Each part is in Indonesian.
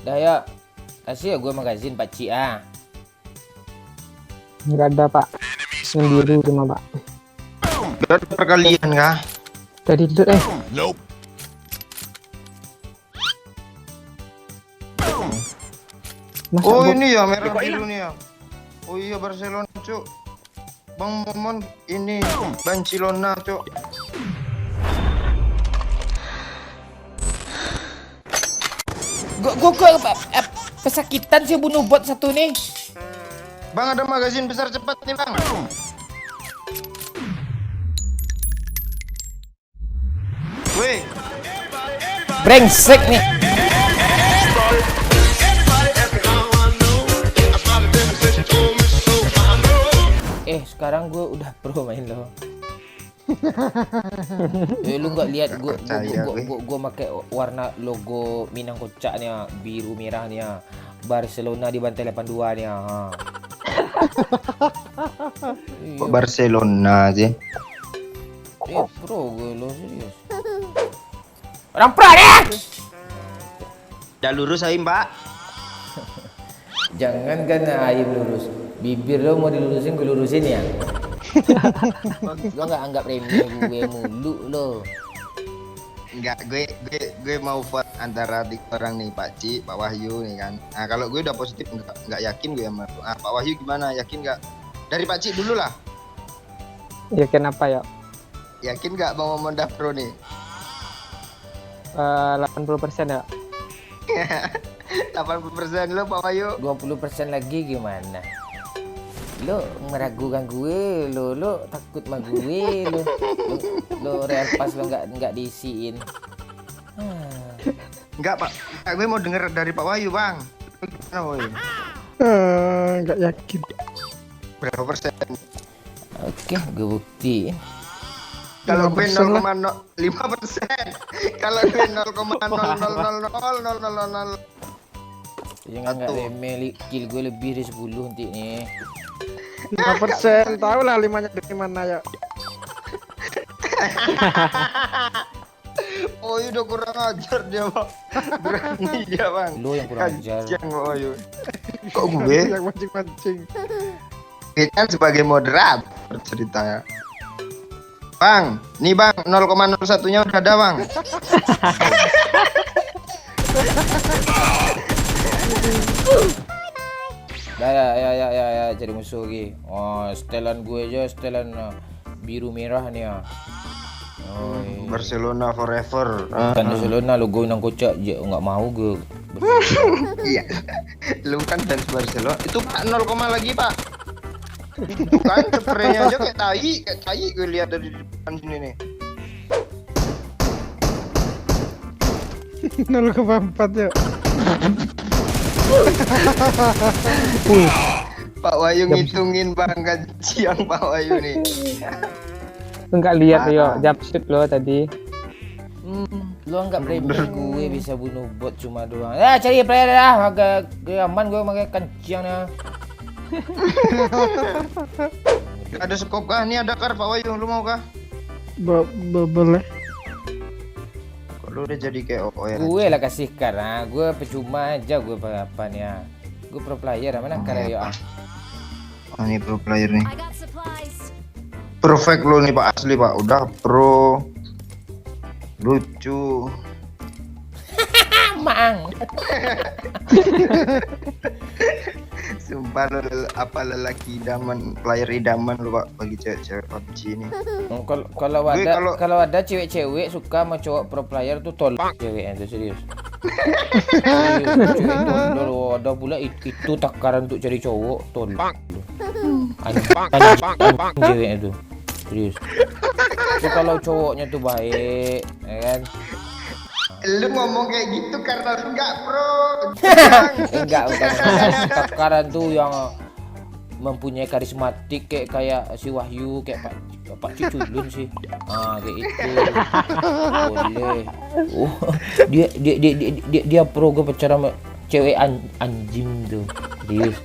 Dah ya, kasih ya gue magazin Pak Ci ah. Nggak ada pak, yang biru cuma pak. Udah ada perkalian kah? Tadi itu Nope. masa Oh gua- ini ya merah biru nih ya. Oh iya Barcelona cuk. Bang Momon ini Barcelona cuk. Gue pesakitan sih bunuh bot satu nih. Bang ada magazin besar cepat nih bang. Weh, Brengsek nih. Sekarang gue udah pro main lo. Lu nggak lihat gue pakai warna logo Minang Kocak nih, biru merah nih, Barcelona di bantai 82 nih. kok Barcelona sih? Pro gue lo serius. Orang pro deh. Udah lurus aja mbak. Jangan kan aib lurus. Bibir lo mau dilurusin, gue lurusin ya. Lo nggak anggap remeh gue mulu lo. Enggak, gue mau vote antara tiga orang nih, Pak Ci, Pak Wahyu nih kan. Nah kalau gue udah positif enggak yakin gue sama Pak Wahyu gimana? Yakin nggak? Dari Pak Ci dulu lah. ya kenapa ya? Yakin nggak mau Monda Pro nih? 80% ya. 80% lo Pak Wahyu. 20% lagi gimana? Lo meragukan gue, lo takut sama gue, lo real pas lo nggak diisiin. Enggak Pak, gue mau denger dari Pak Wahyu bang. Gimana Wahyu? Nggak yakin. Berapa persen? Oke, gue buktiin. Kalau gue 5% 0,5%, kalau gue 0,0000000. Jangan nggak remeh, kill gue lebih dari 10 nanti nih. 5%, tahu lah 5-nya dari mana ya. Oh udah kurang ajar dia bang. Berani dia bang. Lo yang kurang ajar. Kasian Wahyu. Kok gue? Yang mancing-mancing. Gue kan sebagai moderator ceritanya. Bang, nih bang 0,01 nya udah ada bang. Ya, jadi musuh lagi. Oh, setelan gue aja, setelan biru merah nih ya. Oh, Barcelona forever. kan Barcelona logo Minang Kocak je, nggak mau gue. Iya. Lu kan fans Barcelona. Itu Pak 0, lagi Pak. Itu kan spraynya aja kayak tai gue lihat dari depan sini nih. 0,4 ya. Pak Wahyu ngitungin banget siang Pak Wahyu nih. Enggak lihat yo, japsut lo tadi. Lu anggap remeh gue bisa bunuh bot cuma doang. Ya cari player dah, agak aman gue pakai kencang ya. Ada skop kah? Ini ada kar Pak Wahyu, lu mau kah? Boleh. Kok lu udah jadi kayak OOR? Gue lah kasih karena gue percuma aja gue apa nih ya. Gue pro player mana karya ya. Oh ini pro player nih. Perfect lu nih Pak, asli Pak. Udah pro. Lucu. Mang. Sumpah lu lelaki idaman, player idaman lu Pak bagi cewek-cewek PUBG ini. Kalau ada cewek-cewek suka sama cowok pro player tuh tolak ceweknya tuh serius. Serius, ada pula itu takaran untuk cari cowok tolak. Anjing ceweknya tuh serius. Tapi kalau cowoknya tuh baik, ya kan? Lu ngomong kayak gitu karena lu nggak pro. Enggak, bukan takaran tuh yang mempunyai karismatik kayak si Wahyu, kayak Pak Ciculun sih. Ah, kayak itu. Boleh. Oh, dia pro gue pacaran sama cewek anjing tuh. Serius.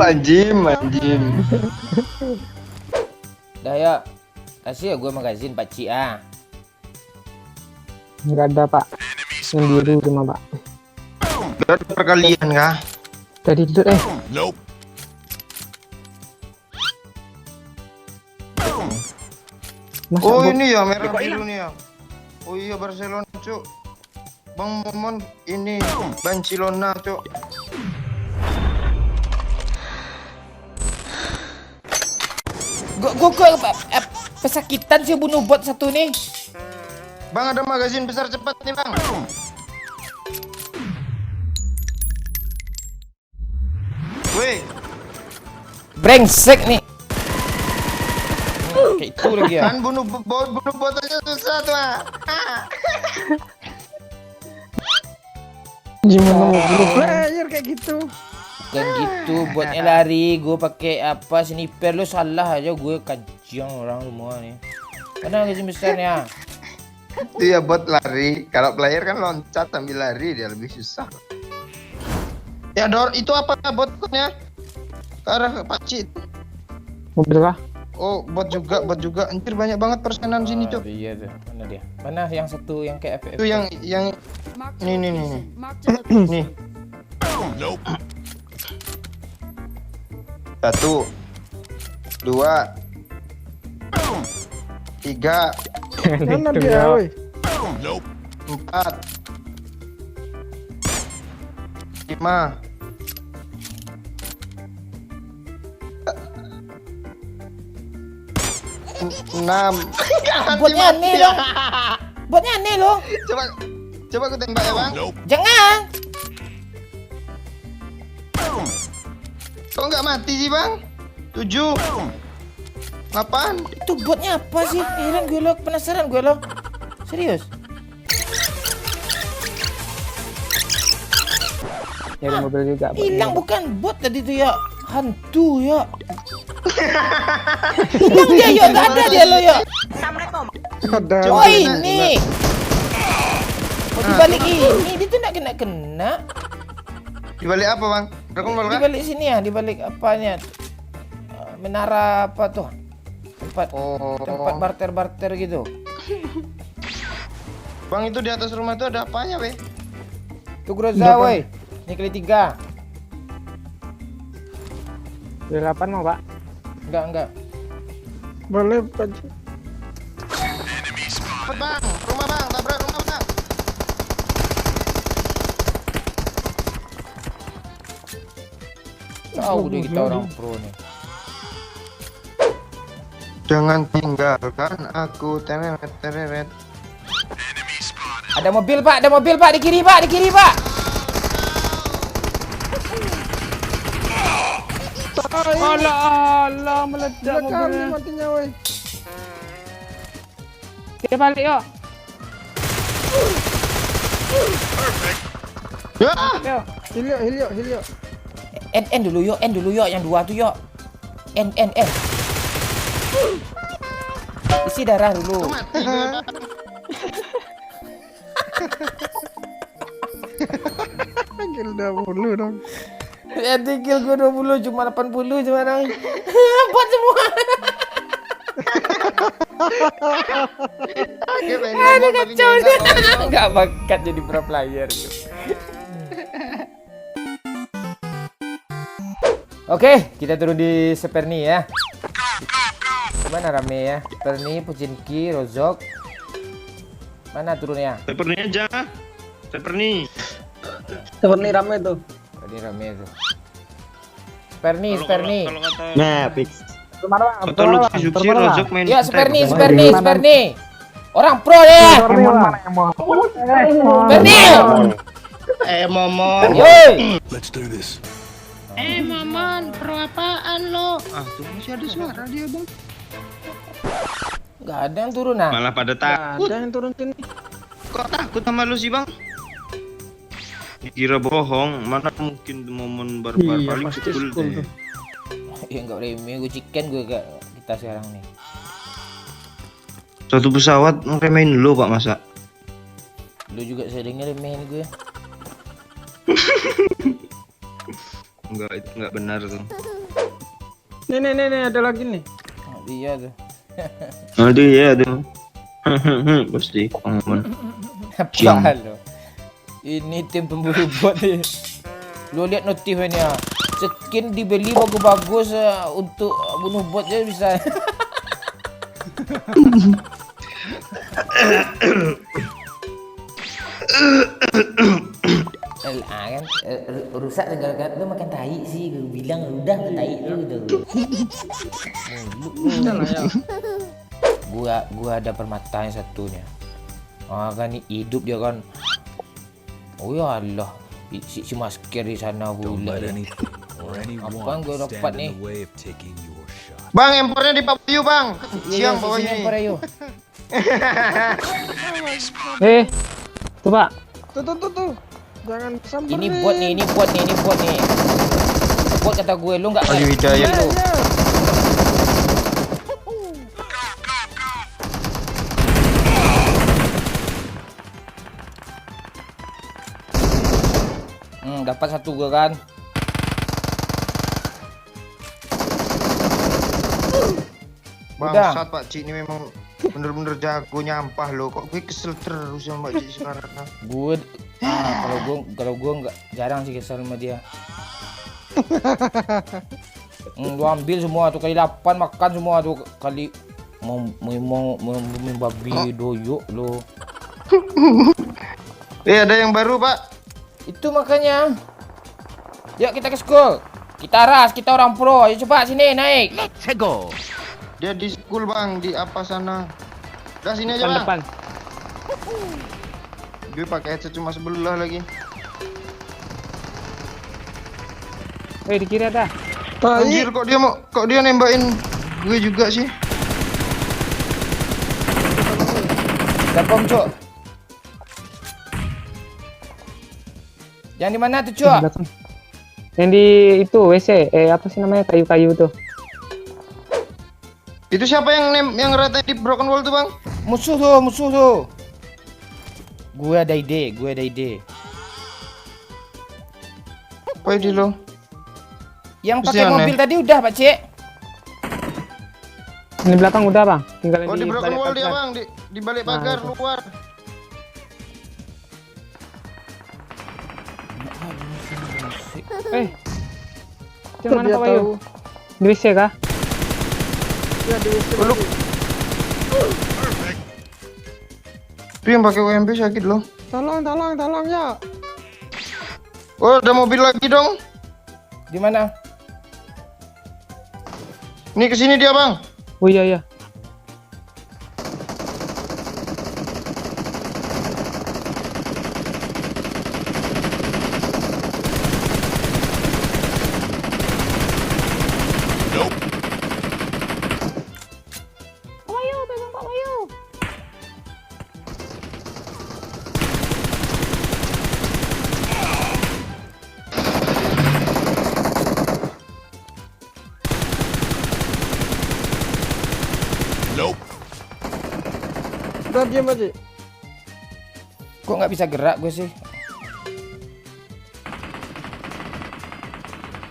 Anjim. Dah ya. Kasih ya gue magazin Pak Ci ah. Nggak ada pak, yang biru cuma pak. Gak ada perkalian kah? Tadi loot Masa Oh bot? ini ya merah biru nih ya. Oh iya Barcelona cuk. Bang Momon ini Barcelona cuk. Gua pesakitan sih bunuh bot satu nih. Bang ada magazin besar cepat nih bang. Weh, Brengsek nih. Kayak itu lagi ya. kan bunuh bot aja susah tuh ah. Gimana mau bunuh player kayak gitu? Bukan gitu, botnya lari, gue pakai apa sniper, lu salah aja, gue kancing orang semua nih. Mana gaji besarnya? Itu ya bot lari. Kalau player kan loncat sambil lari dia lebih susah. Ya Dor, itu apa botnya? Ke arah Pakcik. Mobil kah? Oh, bot juga. Anjir banyak banget persenan sini, Cuk. Iya tuh, mana dia? Mana yang satu yang kayak FF? Itu yang nih. Nih. Satu, dua, tiga, Mana dia, woi? empat, lima, enam. Botnya aneh loh. Botnya aneh loh. Coba aku tembak ya bang. Jangan. Kok nggak mati sih bang? 7, 8. Itu botnya apa sih? Heran gue loh, penasaran gue loh. Serius? Nyari mobil juga. Hilang bukan bot tadi tuh ya, hantu ya. Hilang dia yuk, gak ada dia lo yuk. Ada. Oh ini. Oh dibalik ini, dia tuh gak kena. Dibalik apa bang? Drakon bal Di kah? balik sini ya, di balik apanya? Menara apa tuh? Tempat barter gitu. Bang itu di atas rumah itu ada apanya weh? Tuh Groza woi. Ini kali 3. Di 8 mau, Pak? Enggak. Boleh, Pak. Cepet bang, rumah bang, tabrak rumah bang. Tahu deh kita orang pro nih. Jangan tinggalkan aku, tereret. Ada mobil Pak, di kiri Pak. Allah, meledak mobilnya. Matinya, woi. Kita balik yuk. Ya, Hilio. N dulu yuk, yang 2 tuh yuk. N. Isi darah dulu. mati gue. Gila mulu dong. Ya tinggal gue 20, cuma 80 cuma dong. Buat semua. Aduh kacau nih. Enggak bakat jadi pro player. Oke, kita turun di Seperni ya. Mana rame ya? Seperni, Pucinki, Rozok. Mana turunnya? Seperni aja. Seperni rame tuh. Tadi rame tuh. Seperni. Nah, fix. Kemana? Atau lu Suzuki Rozok main. Ya, Seperni. Orang pro ya. Seperni. Momon. Yoi. Maman, pro apaan lo? Ah, tuh masih ada suara dia, Bang. Enggak ada yang turun nah. Malah pada takut. Ada yang turun sini. Kok takut sama lu sih, Bang? Dikira bohong, mana mungkin momen barbar Iya, paling pasti cool school deh. tuh. Ya enggak reme, gue chicken gue gak kita sekarang nih. Satu pesawat ngeremehin lu, Pak, masa? Lu juga sering ngeremehin gue. Enggak, itu enggak benar tuh. Nih, ada lagi nih. Oh, iya tuh. Aduh ya, aduh. Pasti momen. Apa lo? Ini tim pemburu bot nih. Lu lihat notifnya. Skin dibeli bagus-bagus untuk bunuh bot aja bisa. Kan rusak segala lu makan tai sih, gue bilang udah tai lu tuh. Gua ada permatanya satunya. Ah kan hidup dia kan. Oh ya Allah, si masker di sana pula. Apa yang gue dapat nih? Bang, empornya di Pak Wahyu, Bang. Iya, Siang Pak Wahyu. empor ayo. Tuh Pak. Tuh. Jangan samperin. Ini bot nih. Bot kata gue, lu nggak Wahyu Hidayat. lu. Dapat satu gue kan. Udah. Bangsat Pak Cik ini memang bener-bener jago nyampah loh. Kok gue kesel terus sama Pak Cik sekarang. Kalau gue nggak jarang sih kesel sama dia. Lu ambil semua tuh kali 8 makan semua tuh kali mau babi doyok lo. Ada yang baru Pak. Itu makanya. Yuk kita ke school. Kita ras, kita orang pro. Ayo coba sini naik. Let's go. Dia di school Bang, di apa sana. Udah sini aja Bang. Depan. Gue pakai headset cuma sebelah lagi. Di kiri ada. Anjir kok dia nembakin gue juga sih. Telepon cok. Yang di mana tuh cok? Yang di itu WC, apa sih namanya, kayu-kayu tuh. Itu siapa yang rata di broken wall tuh Bang? Musuh tuh. Gue ada ide. Apa ide lo? Yang pakai Kesian, mobil tadi udah Pak Cik. Ini belakang udah Bang, tinggal Oh di broken balik wall dia pagar. Bang, di balik pagar itu. luar. Di mana Pak Bayu? Di WC kah? Ya, di WC. Itu yang pakai UMP sakit loh. Tolong ya. Oh ada mobil lagi dong. Di mana? Nih kesini dia Bang. Oh iya. Udah diam aja. Kok nggak bisa gerak gue sih?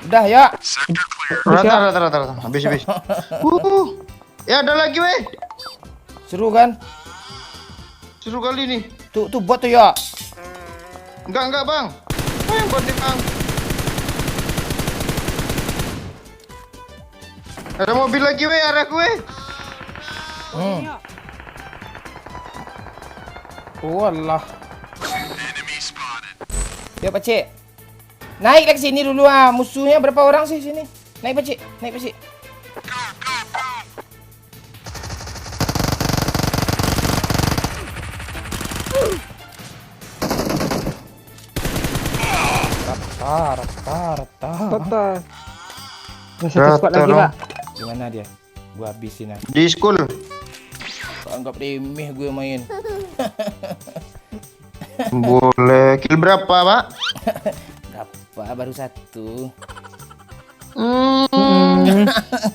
Udah ya. Rata. Habis. Ya ada lagi weh. Seru kan? Seru kali nih. Tuh bot tuh ya. Enggak Bang. Apa yang buat nih Bang? Ada mobil lagi weh arah gue. Wallah. Ya Pak Cik. Naik ke sini dulu ah. Musuhnya berapa orang sih sini? Naik Pak Cik. Rata. Masih ada squad lagi dong. Pak. Gimana dia? Gua habisin ah. Di school. Anggap remeh gue main. Boleh. Kill berapa Pak? Berapa? Baru 1.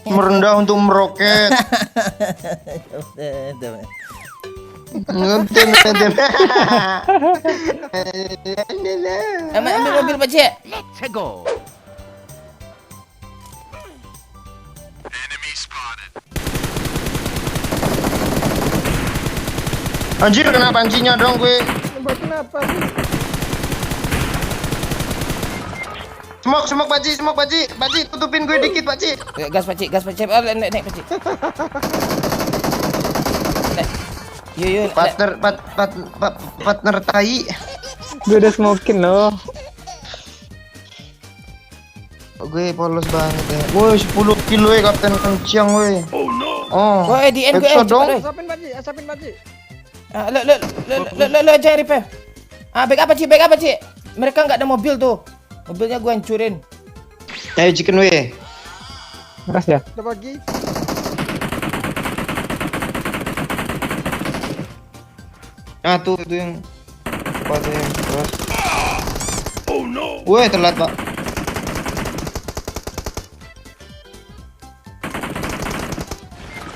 Merendah untuk meroket. Ngetem. Ambil mobil Pak Cik. Let's go. Anjir kena pancinya dong gue. Kenapa sih? Smoke Pak Ci, tutupin gue dikit Pak Ci. Gas Pak Cik, naik Pak Cik. Naik. Yo, Partner tai. Gue udah smokin loh. Gue polos banget ya. Woi 10 kilo ya Kapten Kencang woi. Oh. Woi, di end gue Headshot dong. cepat, woi. Asapin Pak Ci. Lo aja repair. Backup Pak Cik. Mereka nggak ada mobil tuh. Mobilnya gue hancurin. Ayo chicken woi. Keras ya. Udah pagi. Tuh itu yang apa tuh yang terus. Oh no. Woi telat Pak.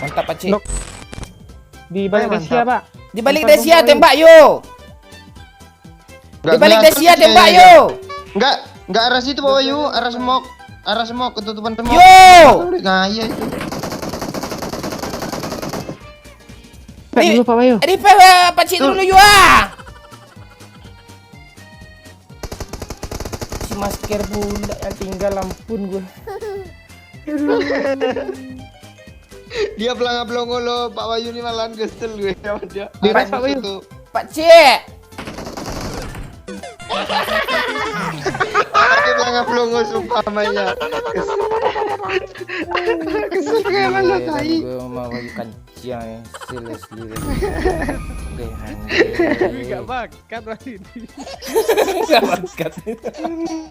Mantap Pak Cik. Nok. Di balik Mantap. Desia, Pak. Di balik Tempat Desia kumpul. tembak yo. Di balik Desia tembak yo. Enggak arah situ Pak Wahyu, arah smoke ketutupan smoke. Yo. Nah, iya itu. Pak Nih, dulu Pak Bayu. repair Pak Cik dulu yo Si masker pula yang tinggal, ampun gue. Dia pelangap-pelongo lo, Pak Wahyu ini malahan kesel gue sama dia. Di Arah Pak Wahyu. situ. Pak Cik. Dia pelangap-pelongo sumpah namanya. Kesel gue sama lo tai. Gue mau kancing seriously. Gak bakat Pak ini. Gak bakat.